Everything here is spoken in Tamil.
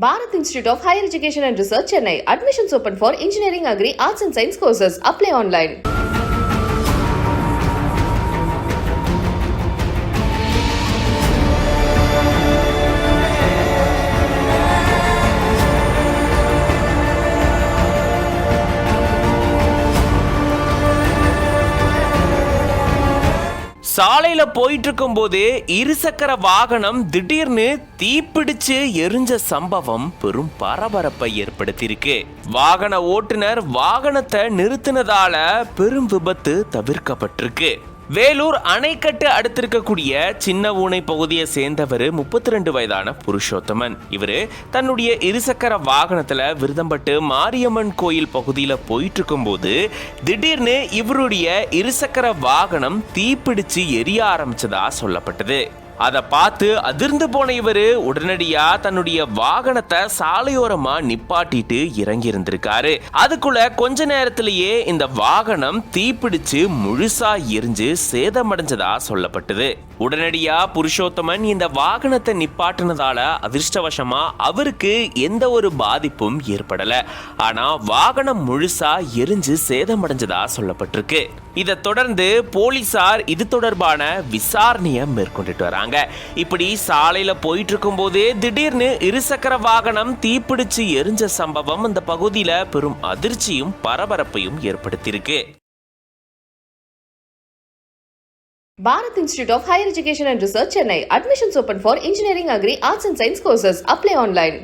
Bharat Institute of Higher Education and Research, Chennai. Admissions open for Engineering, Agri, Arts and Science courses. Apply online. சாலையில போயிட்டு இருக்கும் போதே இருசக்கர வாகனம் திடீர்னு தீப்பிடிச்சு எரிஞ்ச சம்பவம் பெரும் பரபரப்பை ஏற்படுத்தியிருக்கு. வாகன ஓட்டுநர் வாகனத்தை நிறுத்தினதால பெரும் விபத்து தவிர்க்கப்பட்டிருக்கு. வேலூர் அணைக்கட்டு அடுத்திருக்கக்கூடிய சின்ன ஊனை பகுதியை சேர்ந்தவர் 32 வயதான புருஷோத்தமன். இவரு தன்னுடைய இருசக்கர வாகனத்துல விருதம்பட்டு மாரியம்மன் கோயில் பகுதியில போயிட்டு இருக்கும் போது திடீர்னு இவருடைய இருசக்கர வாகனம் தீப்பிடிச்சு எரிய ஆரம்பிச்சதா சொல்லப்பட்டது. அதை பார்த்து அதிர்ந்து போன இவரு உடனடியா தன்னுடைய வாகனத்தை சாலையோரமா நிப்பாட்டிட்டு இறங்கி இருந்திருக்காரு. அதுக்குள்ள கொஞ்ச நேரத்திலேயே இந்த வாகனம் தீப்பிடிச்சு முழுசா எரிஞ்சு சேதமடைஞ்சதா சொல்லப்பட்டது. உடனடியா புருஷோத்தமன் இந்த வாகனத்தை நிப்பாட்டினதால அதிர்ஷ்டவசமா அவருக்கு எந்த ஒரு பாதிப்பும் ஏற்படல. ஆனா வாகனம் முழுசா எரிஞ்சு சேதமடைஞ்சதா சொல்லப்பட்டிருக்கு. இதை தொடர்ந்து போலீசார் இது தொடர்பான விசாரணையை மேற்கொண்டுட்டு வராங்க. இப்படி சாலையில போயிட்டு இருக்கும் போதே திடீர்னு இருசக்கர வாகனம் தீப்பிடிச்சு எரிஞ்ச சம்பவம் அந்த பகுதியில பெரும் அதிர்ச்சியும் பரபரப்பையும் ஏற்படுத்தியிருக்கு. Bharat Institute of Higher Education and Research, Chennai. Admissions open for Engineering, Agri, Arts and Science courses. Apply online.